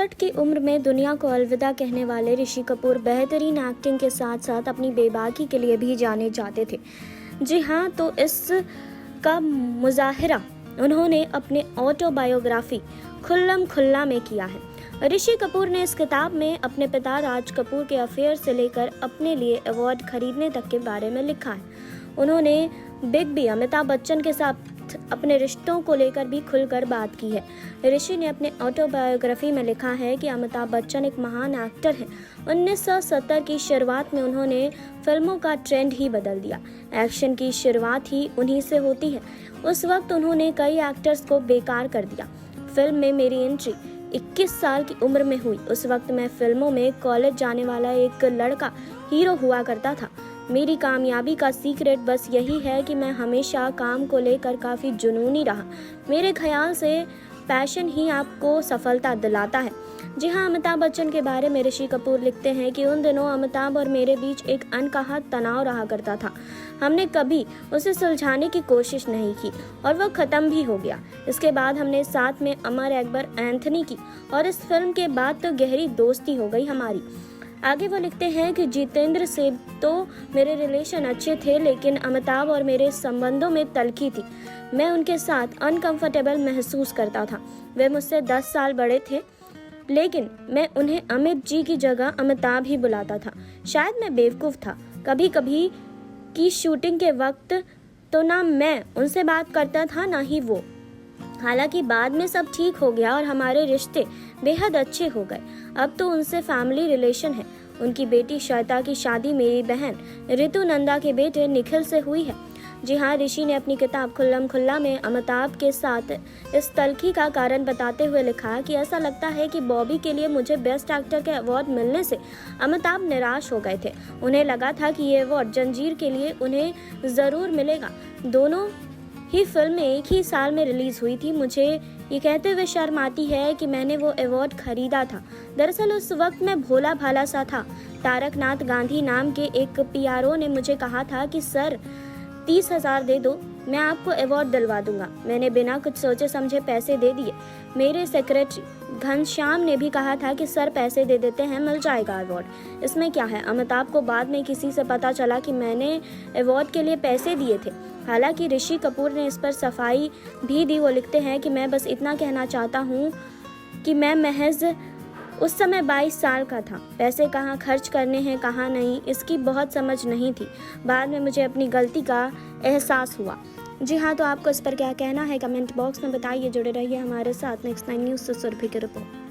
61 की उम्र में दुनिया को अलविदा कहने वाले ऋषि कपूर बेहतरीन एक्टिंग के साथ साथ अपनी बेबाकी के लिए भी जाने जाते थे। जी हाँ, तो इसका मुजाहिरा उन्होंने अपने ऑटोबायोग्राफी खुल्लम खुल्ला में किया है। ऋषि कपूर ने इस किताब में अपने पिता राज कपूर के अफेयर से लेकर अपने लिए अवार्ड खरीदने तक के बारे में लिखा है। उन्होंने बिग बी अमिताभ बच्चन के साथ अपने रिश्तों को लेकर भी खुलकर बात की है। ऋषि ने अपने ऑटोबायोग्राफी में लिखा है कि अमिताभ बच्चन एक महान एक्टर हैं। 1970 की शुरुआत में उन्होंने फिल्मों का ट्रेंड ही बदल दिया। एक्शन की शुरुआत ही उन्हीं से होती है। उस वक्त उन्होंने कई एक्टर्स को बेकार कर दिया। फिल्म में मेरी एंट्री 21 साल की उम्र में हुई। उस वक्त मैं फिल्मों में कॉलेज जाने वाला एक लड़का हीरो हुआ करता था। मेरी कामयाबी का सीक्रेट बस यही है कि मैं हमेशा काम को लेकर काफ़ी जुनूनी रहा। मेरे ख्याल से पैशन ही आपको सफलता दिलाता है। जी हाँ, अमिताभ बच्चन के बारे में ऋषि कपूर लिखते हैं कि उन दिनों अमिताभ और मेरे बीच एक अनकहा तनाव रहा करता था। हमने कभी उसे सुलझाने की कोशिश नहीं की और वह ख़त्म भी हो गया। इसके बाद हमने साथ में अमर अकबर एंथनी की और इस फिल्म के बाद तो गहरी दोस्ती हो गई हमारी। आगे वो लिखते हैं कि जितेंद्र से तो मेरे रिलेशन अच्छे थे, लेकिन अमिताभ और मेरे संबंधों में तल्खी थी। मैं उनके साथ अनकंफर्टेबल महसूस करता था। वे मुझसे 10 साल बड़े थे, लेकिन मैं उन्हें अमित जी की जगह अमिताभ ही बुलाता था। शायद मैं बेवकूफ़ था। कभी कभी की शूटिंग के वक्त तो ना मैं उनसे बात करता था ना ही वो। हालांकि बाद में सब ठीक हो गया और हमारे रिश्ते बेहद अच्छे हो गए। अब तो उनसे फैमिली रिलेशन है। उनकी बेटी श्वेता की शादी मेरी बहन ऋतु नंदा के बेटे निखिल से हुई है। जी हाँ, ऋषि ने अपनी किताब खुल्लम खुल्ला में अमिताभ के साथ इस तल्खी का कारण बताते हुए लिखा कि ऐसा लगता है कि बॉबी के लिए मुझे बेस्ट एक्टर के अवार्ड मिलने से अमिताभ निराश हो गए थे। उन्हें लगा था कि ये अवार्ड जंजीर के लिए उन्हें ज़रूर मिलेगा। दोनों ही फिल्में एक ही साल में रिलीज़ हुई थी। मुझे ये कहते हुए शर्म आती है कि मैंने वो अवार्ड खरीदा था। दरअसल उस वक्त मैं भोला भाला सा था। तारकनाथ गांधी नाम के एक पीआरओ ने मुझे कहा था कि सर 30,000 दे दो, मैं आपको अवार्ड दिलवा दूंगा। मैंने बिना कुछ सोचे समझे पैसे दे दिए। मेरे सेक्रेटरी घनश्याम ने भी कहा था कि सर पैसे दे देते हैं, मिल जाएगा अवार्ड। इसमें क्या है। अमिताभ को बाद में किसी से पता चला कि मैंने अवार्ड के लिए पैसे दिए थे। हालांकि ऋषि कपूर ने इस पर सफाई भी दी। वो लिखते हैं कि मैं बस इतना कहना चाहता हूँ कि मैं महज उस समय 22 साल का था। पैसे कहाँ खर्च करने हैं कहाँ नहीं, इसकी बहुत समझ नहीं थी। बाद में मुझे अपनी गलती का एहसास हुआ। जी हाँ, तो आपको इस पर क्या कहना है कमेंट बॉक्स में बताइए। जुड़े रहिए हमारे साथ नेक्स्ट 9 न्यूज़ से सुरभि की रिपोर्ट।